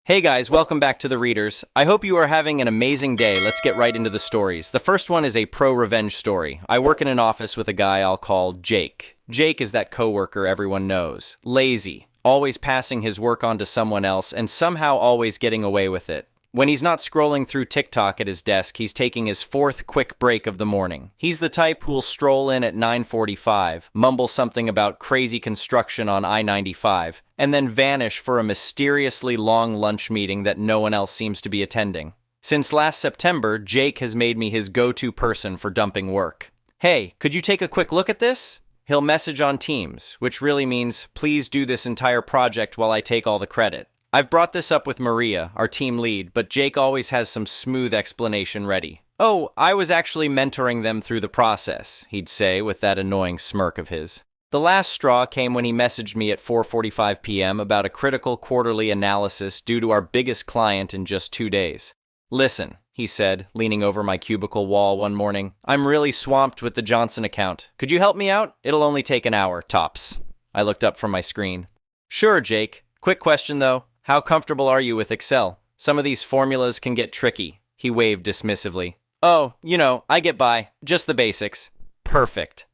Hey guys, welcome back to The Readers. I hope you are having an amazing day. Let's get right into the stories. The first one is a pro-revenge story. I work in an office with a guy I'll call Jake. Jake is that coworker everyone knows. Lazy, always passing his work on to someone else, and somehow always getting away with it. When he's not scrolling through TikTok at his desk, he's taking his fourth quick break of the morning. He's the type who'll stroll in at 9:45, mumble something about crazy construction on I-95, and then vanish for a mysteriously long lunch meeting that no one else seems to be attending. Since last September, Jake has made me his go-to person for dumping work. Hey, could you take a quick look at this? He'll message on Teams, which really means, please do this entire project while I take all the credit. I've brought this up with Maria, our team lead, but Jake always has some smooth explanation ready. Oh, I was actually mentoring them through the process, he'd say with that annoying smirk of his. The last straw came when he messaged me at 4:45 p.m. about a critical quarterly analysis due to our biggest client in just 2 days. Listen, he said, leaning over my cubicle wall one morning. I'm really swamped with the Johnson account. Could you help me out? It'll only take an hour, tops. I looked up from my screen. Sure, Jake. Quick question, though. How comfortable are you with Excel? Some of these formulas can get tricky. He waved dismissively. Oh, I get by. Just the basics. Perfect.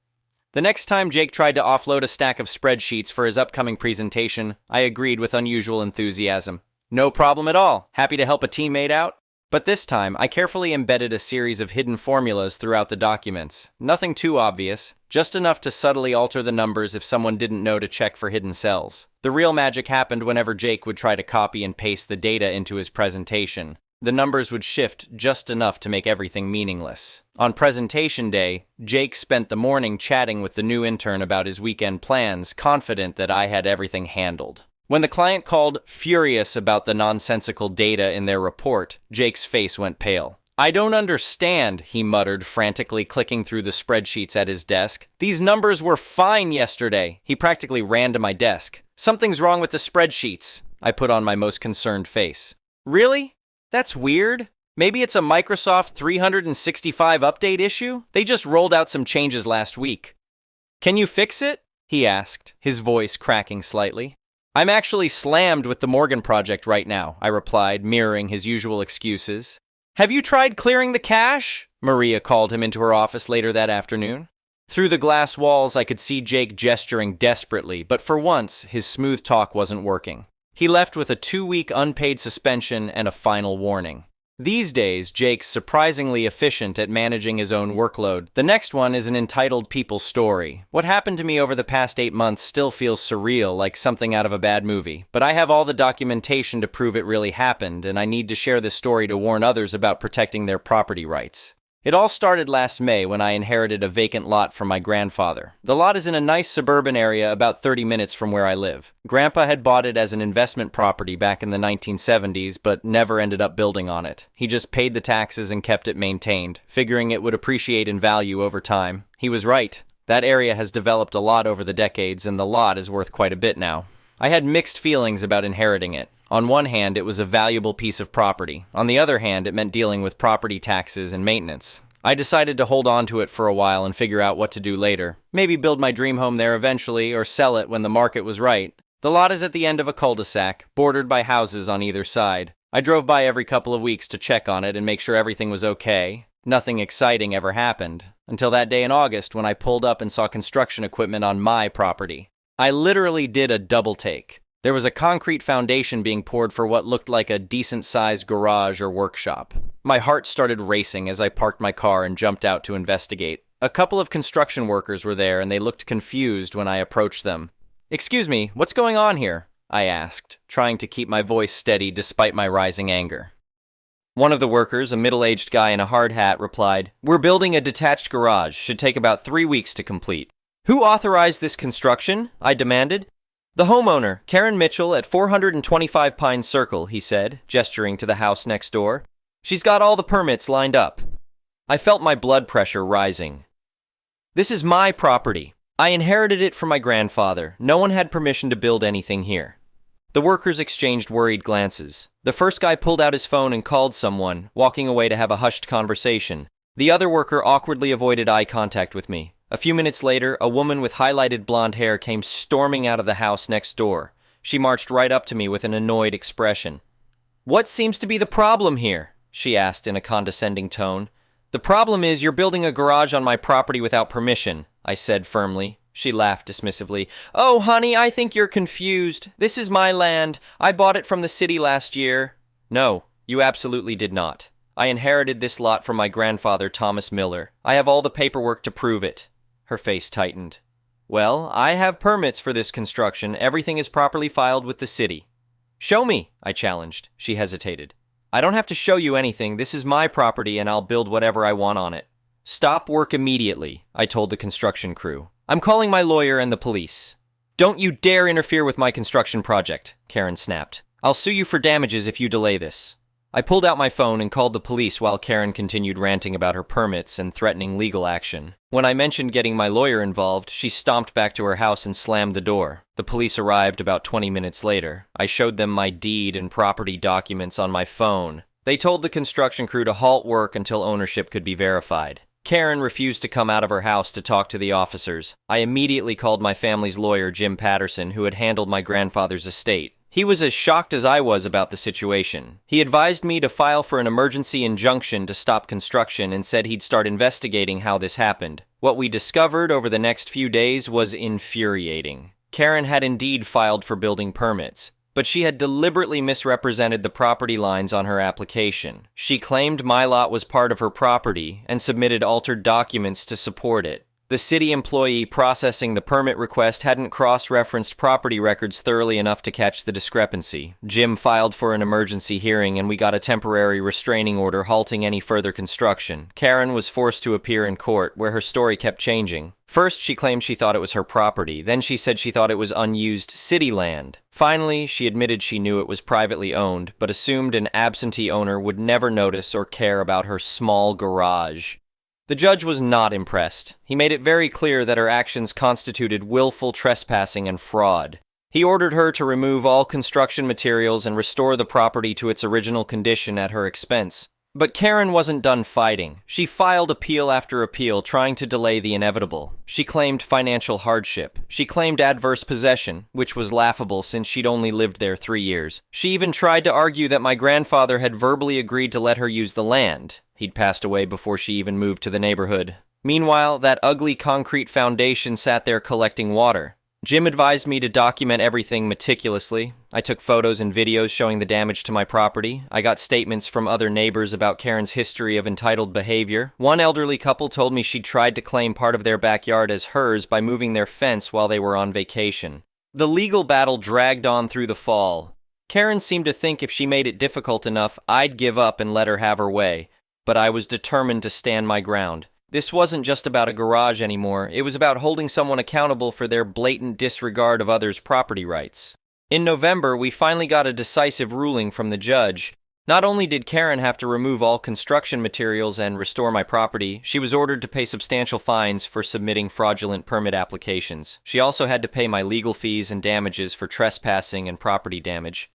The next time Jake tried to offload a stack of spreadsheets for his upcoming presentation, I agreed with unusual enthusiasm. No problem at all. Happy to help a teammate out. But this time, I carefully embedded a series of hidden formulas throughout the documents. Nothing too obvious, just enough to subtly alter the numbers if someone didn't know to check for hidden cells. The real magic happened whenever Jake would try to copy and paste the data into his presentation. The numbers would shift just enough to make everything meaningless. On presentation day, Jake spent the morning chatting with the new intern about his weekend plans, confident that I had everything handled. When the client called, furious about the nonsensical data in their report, Jake's face went pale. I don't understand, he muttered, frantically clicking through the spreadsheets at his desk. These numbers were fine yesterday. He practically ran to my desk. Something's wrong with the spreadsheets, I put on my most concerned face. Really? That's weird. Maybe it's a Microsoft 365 update issue? They just rolled out some changes last week. Can you fix it? He asked, his voice cracking slightly. I'm actually slammed with the Morgan project right now, I replied, mirroring his usual excuses. Have you tried clearing the cache? Maria called him into her office later that afternoon. Through the glass walls, I could see Jake gesturing desperately, but for once, his smooth talk wasn't working. He left with a 2-week unpaid suspension and a final warning. These days, Jake's surprisingly efficient at managing his own workload. The next one is an entitled people story. What happened to me over the past 8 months still feels surreal, like something out of a bad movie. But I have all the documentation to prove it really happened, and I need to share this story to warn others about protecting their property rights. It all started last May when I inherited a vacant lot from my grandfather. The lot is in a nice suburban area about 30 minutes from where I live. Grandpa had bought it as an investment property back in the 1970s, but never ended up building on it. He just paid the taxes and kept it maintained, figuring it would appreciate in value over time. He was right. That area has developed a lot over the decades, and the lot is worth quite a bit now. I had mixed feelings about inheriting it. On one hand, it was a valuable piece of property. On the other hand, it meant dealing with property taxes and maintenance. I decided to hold on to it for a while and figure out what to do later. Maybe build my dream home there eventually, or sell it when the market was right. The lot is at the end of a cul-de-sac, bordered by houses on either side. I drove by every couple of weeks to check on it and make sure everything was okay. Nothing exciting ever happened, until that day in August when I pulled up and saw construction equipment on my property. I literally did a double take. There was a concrete foundation being poured for what looked like a decent-sized garage or workshop. My heart started racing as I parked my car and jumped out to investigate. A couple of construction workers were there and they looked confused when I approached them. Excuse me, what's going on here? I asked, trying to keep my voice steady despite my rising anger. One of the workers, a middle-aged guy in a hard hat, replied, We're building a detached garage. Should take about 3 weeks to complete. Who authorized this construction? I demanded. The homeowner, Karen Mitchell at 425 Pine Circle, he said, gesturing to the house next door. She's got all the permits lined up. I felt my blood pressure rising. This is my property. I inherited it from my grandfather. No one had permission to build anything here. The workers exchanged worried glances. The first guy pulled out his phone and called someone, walking away to have a hushed conversation. The other worker awkwardly avoided eye contact with me. A few minutes later, a woman with highlighted blonde hair came storming out of the house next door. She marched right up to me with an annoyed expression. "What seems to be the problem here?" she asked in a condescending tone. "The problem is you're building a garage on my property without permission," I said firmly. She laughed dismissively. "Oh, honey, I think you're confused. This is my land. I bought it from the city last year." "No, you absolutely did not. I inherited this lot from my grandfather, Thomas Miller. I have all the paperwork to prove it." Her face tightened. "Well, I have permits for this construction. Everything is properly filed with the city." "Show me," I challenged. She hesitated. "I don't have to show you anything. This is my property and I'll build whatever I want on it." "Stop work immediately," I told the construction crew. "I'm calling my lawyer and the police." "Don't you dare interfere with my construction project," Karen snapped. "I'll sue you for damages if you delay this." I pulled out my phone and called the police while Karen continued ranting about her permits and threatening legal action. When I mentioned getting my lawyer involved, she stomped back to her house and slammed the door. The police arrived about 20 minutes later. I showed them my deed and property documents on my phone. They told the construction crew to halt work until ownership could be verified. Karen refused to come out of her house to talk to the officers. I immediately called my family's lawyer, Jim Patterson, who had handled my grandfather's estate. He was as shocked as I was about the situation. He advised me to file for an emergency injunction to stop construction and said he'd start investigating how this happened. What we discovered over the next few days was infuriating. Karen had indeed filed for building permits, but she had deliberately misrepresented the property lines on her application. She claimed my lot was part of her property and submitted altered documents to support it. The city employee processing the permit request hadn't cross-referenced property records thoroughly enough to catch the discrepancy. Jim filed for an emergency hearing and we got a temporary restraining order halting any further construction. Karen was forced to appear in court, where her story kept changing. First, she claimed she thought it was her property. Then she said she thought it was unused city land. Finally, she admitted she knew it was privately owned, but assumed an absentee owner would never notice or care about her small garage. The judge was not impressed. He made it very clear that her actions constituted willful trespassing and fraud. He ordered her to remove all construction materials and restore the property to its original condition at her expense. But Karen wasn't done fighting. She filed appeal after appeal, trying to delay the inevitable. She claimed financial hardship. She claimed adverse possession, which was laughable since she'd only lived there 3 years. She even tried to argue that my grandfather had verbally agreed to let her use the land. He'd passed away before she even moved to the neighborhood. Meanwhile, that ugly concrete foundation sat there collecting water. Jim advised me to document everything meticulously. I took photos and videos showing the damage to my property. I got statements from other neighbors about Karen's history of entitled behavior. One elderly couple told me she'd tried to claim part of their backyard as hers by moving their fence while they were on vacation. The legal battle dragged on through the fall. Karen seemed to think if she made it difficult enough, I'd give up and let her have her way. But I was determined to stand my ground. This wasn't just about a garage anymore. It was about holding someone accountable for their blatant disregard of others' property rights. In November, we finally got a decisive ruling from the judge. Not only did Karen have to remove all construction materials and restore my property, she was ordered to pay substantial fines for submitting fraudulent permit applications. She also had to pay my legal fees and damages for trespassing and property damage.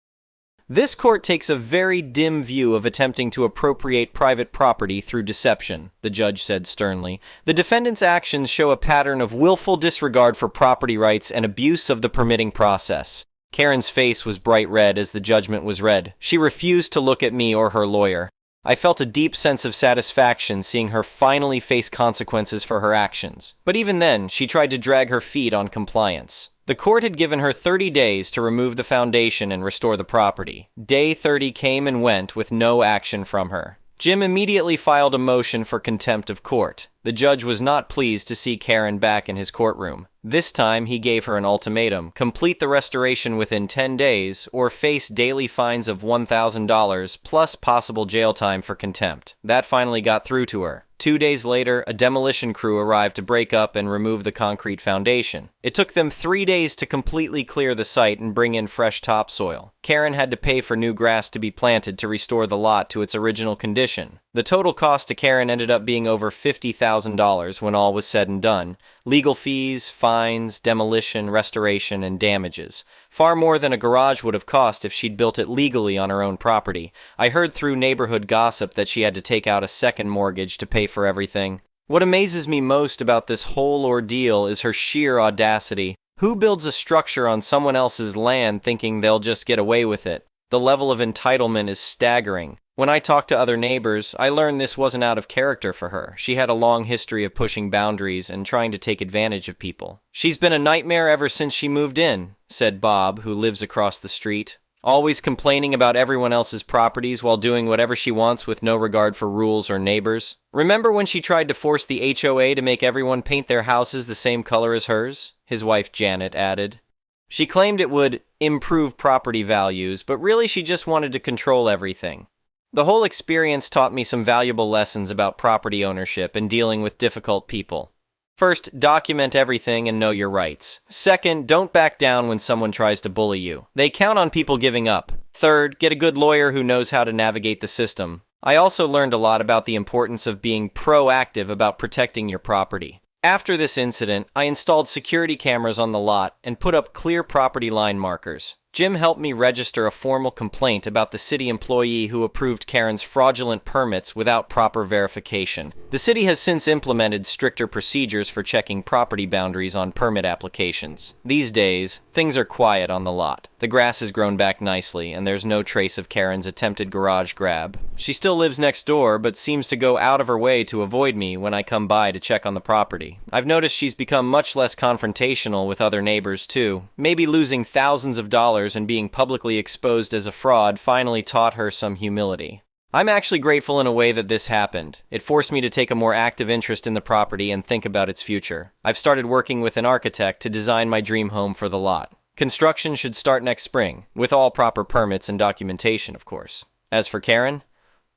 This court takes a very dim view of attempting to appropriate private property through deception, the judge said sternly. The defendant's actions show a pattern of willful disregard for property rights and abuse of the permitting process. Karen's face was bright red as the judgment was read. She refused to look at me or her lawyer. I felt a deep sense of satisfaction seeing her finally face consequences for her actions. But even then, she tried to drag her feet on compliance. The court had given her 30 days to remove the foundation and restore the property. Day 30 came and went with no action from her. Jim immediately filed a motion for contempt of court. The judge was not pleased to see Karen back in his courtroom. This time, he gave her an ultimatum: complete the restoration within 10 days, or face daily fines of $1,000 plus possible jail time for contempt. That finally got through to her. 2 days later, a demolition crew arrived to break up and remove the concrete foundation. It took them 3 days to completely clear the site and bring in fresh topsoil. Karen had to pay for new grass to be planted to restore the lot to its original condition. The total cost to Karen ended up being over $50,000 when all was said and done. Legal fees, fines, demolition, restoration, and damages. Far more than a garage would have cost if she'd built it legally on her own property. I heard through neighborhood gossip that she had to take out a second mortgage to pay for everything. What amazes me most about this whole ordeal is her sheer audacity. Who builds a structure on someone else's land thinking they'll just get away with it? The level of entitlement is staggering. When I talked to other neighbors, I learned this wasn't out of character for her. She had a long history of pushing boundaries and trying to take advantage of people. "She's been a nightmare ever since she moved in," said Bob, who lives across the street. "Always complaining about everyone else's properties while doing whatever she wants with no regard for rules or neighbors. Remember when she tried to force the HOA to make everyone paint their houses the same color as hers?" his wife Janet added. She claimed it would improve property values, but really she just wanted to control everything. The whole experience taught me some valuable lessons about property ownership and dealing with difficult people. First, document everything and know your rights. Second, don't back down when someone tries to bully you. They count on people giving up. Third, get a good lawyer who knows how to navigate the system. I also learned a lot about the importance of being proactive about protecting your property. After this incident, I installed security cameras on the lot and put up clear property line markers. Jim helped me register a formal complaint about the city employee who approved Karen's fraudulent permits without proper verification. The city has since implemented stricter procedures for checking property boundaries on permit applications. These days, things are quiet on the lot. The grass has grown back nicely, and there's no trace of Karen's attempted garage grab. She still lives next door, but seems to go out of her way to avoid me when I come by to check on the property. I've noticed she's become much less confrontational with other neighbors, too. Maybe losing thousands of dollars and being publicly exposed as a fraud finally taught her some humility. I'm actually grateful in a way that this happened. It forced me to take a more active interest in the property and think about its future. I've started working with an architect to design my dream home for the lot. Construction should start next spring, with all proper permits and documentation, of course. As for Karen,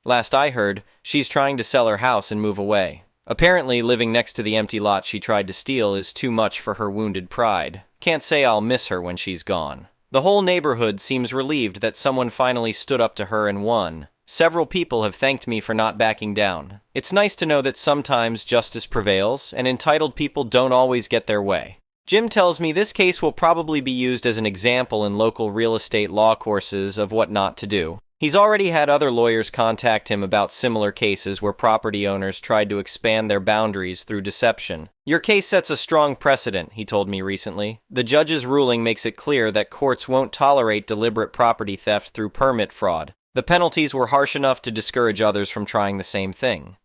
last I heard, she's trying to sell her house and move away. Apparently, living next to the empty lot she tried to steal is too much for her wounded pride. Can't say I'll miss her when she's gone. The whole neighborhood seems relieved that someone finally stood up to her and won. Several people have thanked me for not backing down. It's nice to know that sometimes justice prevails, and entitled people don't always get their way. Jim tells me this case will probably be used as an example in local real estate law courses of what not to do. He's already had other lawyers contact him about similar cases where property owners tried to expand their boundaries through deception. "Your case sets a strong precedent," he told me recently. "The judge's ruling makes it clear that courts won't tolerate deliberate property theft through permit fraud. The penalties were harsh enough to discourage others from trying the same thing."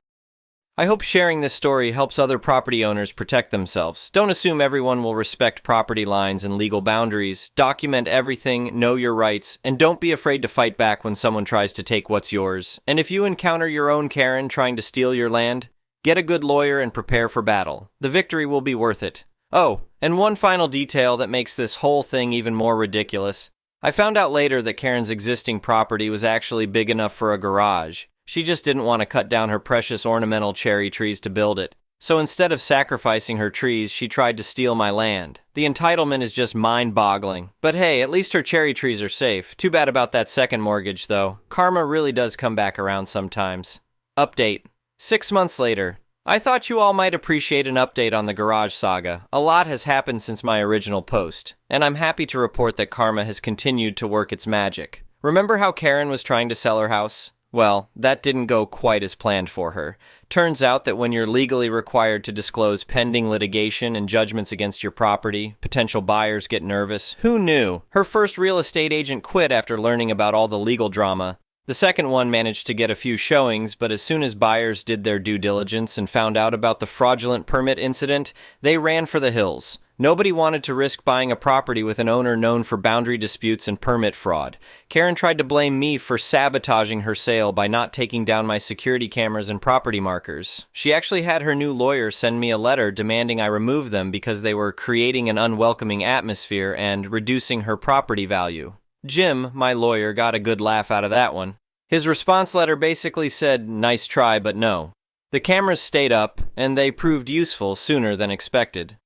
I hope sharing this story helps other property owners protect themselves. Don't assume everyone will respect property lines and legal boundaries. Document everything, know your rights, and don't be afraid to fight back when someone tries to take what's yours. And if you encounter your own Karen trying to steal your land, get a good lawyer and prepare for battle. The victory will be worth it. Oh, and one final detail that makes this whole thing even more ridiculous. I found out later that Karen's existing property was actually big enough for a garage. She just didn't want to cut down her precious ornamental cherry trees to build it. So instead of sacrificing her trees, she tried to steal my land. The entitlement is just mind-boggling. But hey, at least her cherry trees are safe. Too bad about that second mortgage, though. Karma really does come back around sometimes. Update. 6 months later. I thought you all might appreciate an update on the garage saga. A lot has happened since my original post, and I'm happy to report that karma has continued to work its magic. Remember how Karen was trying to sell her house? Well, that didn't go quite as planned for her. Turns out that when you're legally required to disclose pending litigation and judgments against your property, potential buyers get nervous. Who knew? Her first real estate agent quit after learning about all the legal drama. The second one managed to get a few showings, but as soon as buyers did their due diligence and found out about the fraudulent permit incident, they ran for the hills. Nobody wanted to risk buying a property with an owner known for boundary disputes and permit fraud. Karen tried to blame me for sabotaging her sale by not taking down my security cameras and property markers. She actually had her new lawyer send me a letter demanding I remove them because they were creating an unwelcoming atmosphere and reducing her property value. Jim, my lawyer, got a good laugh out of that one. His response letter basically said, "Nice try, but no." The cameras stayed up, and they proved useful sooner than expected.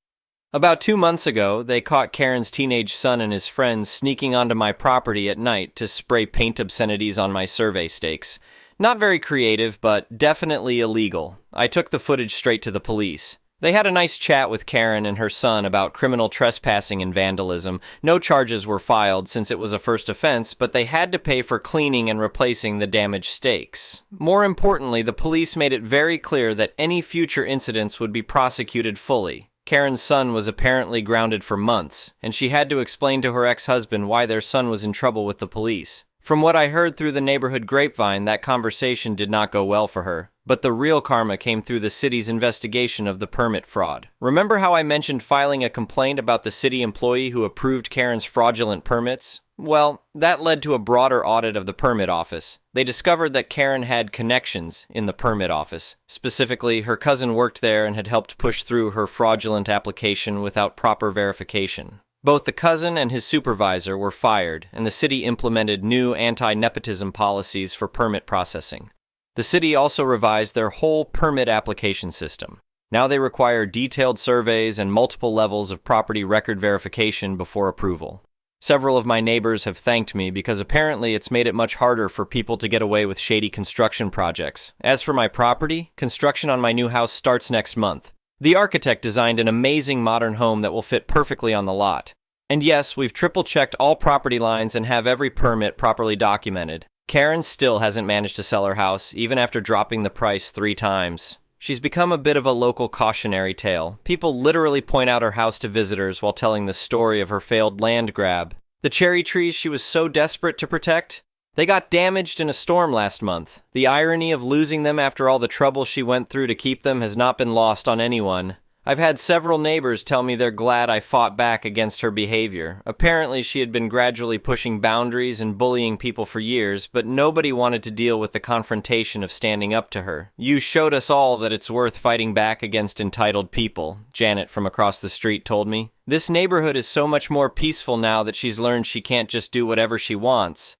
About 2 months ago, they caught Karen's teenage son and his friends sneaking onto my property at night to spray paint obscenities on my survey stakes. Not very creative, but definitely illegal. I took the footage straight to the police. They had a nice chat with Karen and her son about criminal trespassing and vandalism. No charges were filed since it was a first offense, but they had to pay for cleaning and replacing the damaged stakes. More importantly, the police made it very clear that any future incidents would be prosecuted fully. Karen's son was apparently grounded for months, and she had to explain to her ex-husband why their son was in trouble with the police. From what I heard through the neighborhood grapevine, that conversation did not go well for her. But the real karma came through the city's investigation of the permit fraud. Remember how I mentioned filing a complaint about the city employee who approved Karen's fraudulent permits? Well, that led to a broader audit of the permit office. They discovered that Karen had connections in the permit office. Specifically, her cousin worked there and had helped push through her fraudulent application without proper verification. Both the cousin and his supervisor were fired, and the city implemented new anti-nepotism policies for permit processing. The city also revised their whole permit application system. Now they require detailed surveys and multiple levels of property record verification before approval. Several of my neighbors have thanked me because apparently it's made it much harder for people to get away with shady construction projects. As for my property, construction on my new house starts next month. The architect designed an amazing modern home that will fit perfectly on the lot. And yes, we've triple-checked all property lines and have every permit properly documented. Karen still hasn't managed to sell her house, even after dropping the price 3 times. She's become a bit of a local cautionary tale. People literally point out her house to visitors while telling the story of her failed land grab. The cherry trees she was so desperate to protect, they got damaged in a storm last month. The irony of losing them after all the trouble she went through to keep them has not been lost on anyone. I've had several neighbors tell me they're glad I fought back against her behavior. Apparently, she had been gradually pushing boundaries and bullying people for years, but nobody wanted to deal with the confrontation of standing up to her. "You showed us all that it's worth fighting back against entitled people," Janet from across the street told me. "This neighborhood is so much more peaceful now that she's learned she can't just do whatever she wants."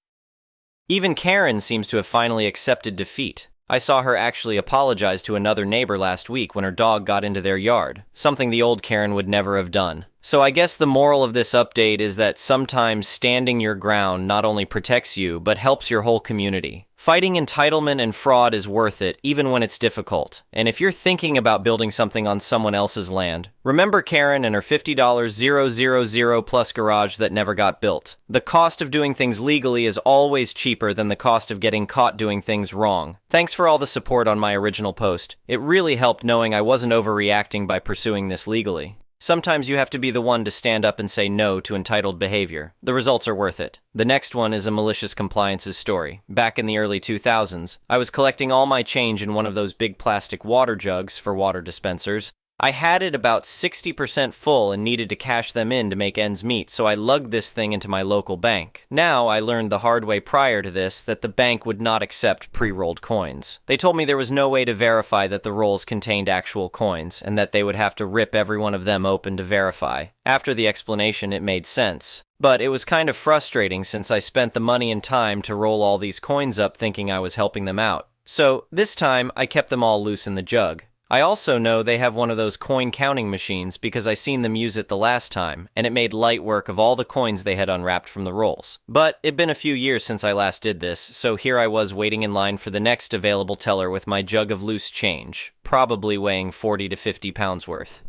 Even Karen seems to have finally accepted defeat. I saw her actually apologize to another neighbor last week when her dog got into their yard, something the old Karen would never have done. So I guess the moral of this update is that sometimes standing your ground not only protects you, but helps your whole community. Fighting entitlement and fraud is worth it, even when it's difficult. And if you're thinking about building something on someone else's land, remember Karen and her $50 000 plus garage that never got built. The cost of doing things legally is always cheaper than the cost of getting caught doing things wrong. Thanks for all the support on my original post. It really helped knowing I wasn't overreacting by pursuing this legally. Sometimes you have to be the one to stand up and say no to entitled behavior. The results are worth it. The next one is a malicious compliances story. Back in the early 2000s, I was collecting all my change in one of those big plastic water jugs for water dispensers. I had it about 60% full and needed to cash them in to make ends meet, so I lugged this thing into my local bank. Now, I learned the hard way prior to this that the bank would not accept pre-rolled coins. They told me there was no way to verify that the rolls contained actual coins, and that they would have to rip every one of them open to verify. After the explanation, it made sense. But it was kind of frustrating since I spent the money and time to roll all these coins up thinking I was helping them out. So, this time, I kept them all loose in the jug. I also know they have one of those coin counting machines because I seen them use it the last time, and it made light work of all the coins they had unwrapped from the rolls. But it'd been a few years since I last did this, so here I was waiting in line for the next available teller with my jug of loose change, probably weighing 40 to 50 pounds worth.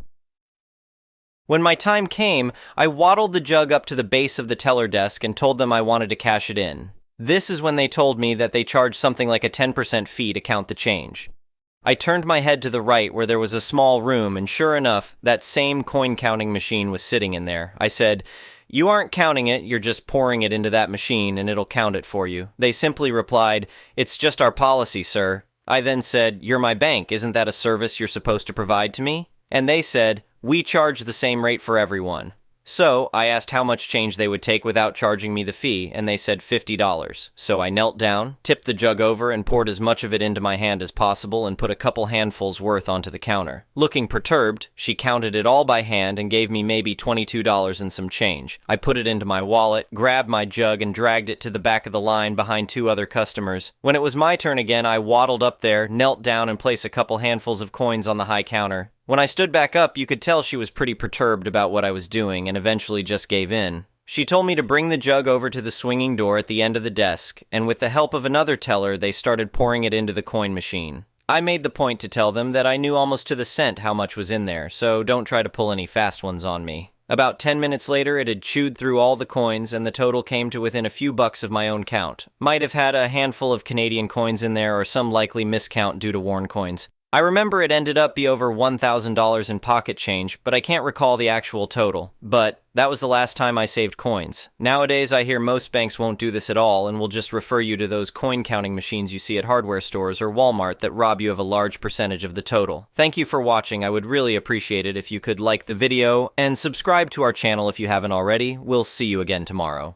When my time came, I waddled the jug up to the base of the teller desk and told them I wanted to cash it in. This is when they told me that they charged something like a 10% fee to count the change. I turned my head to the right where there was a small room, and sure enough, that same coin counting machine was sitting in there. I said, "You aren't counting it, you're just pouring it into that machine and it'll count it for you." They simply replied, "It's just our policy, sir." I then said, "You're my bank, isn't that a service you're supposed to provide to me?" And they said, "We charge the same rate for everyone." So I asked how much change they would take without charging me the fee, and they said $50. So I knelt down, tipped the jug over, and poured as much of it into my hand as possible and put a couple handfuls worth onto the counter. Looking perturbed, she counted it all by hand and gave me maybe $22 and some change. I put it into my wallet, grabbed my jug, and dragged it to the back of the line behind 2 other customers. When it was my turn again, I waddled up there, knelt down, and placed a couple handfuls of coins on the high counter. When I stood back up, you could tell she was pretty perturbed about what I was doing and eventually just gave in. She told me to bring the jug over to the swinging door at the end of the desk, and with the help of another teller, they started pouring it into the coin machine. I made the point to tell them that I knew almost to the cent how much was in there, so don't try to pull any fast ones on me. About 10 minutes later, it had chewed through all the coins, and the total came to within a few bucks of my own count. Might have had a handful of Canadian coins in there or some likely miscount due to worn coins. I remember it ended up be over $1,000 in pocket change, but I can't recall the actual total. But that was the last time I saved coins. Nowadays, I hear most banks won't do this at all and will just refer you to those coin counting machines you see at hardware stores or Walmart that rob you of a large percentage of the total. Thank you for watching. I would really appreciate it if you could like the video and subscribe to our channel if you haven't already. We'll see you again tomorrow.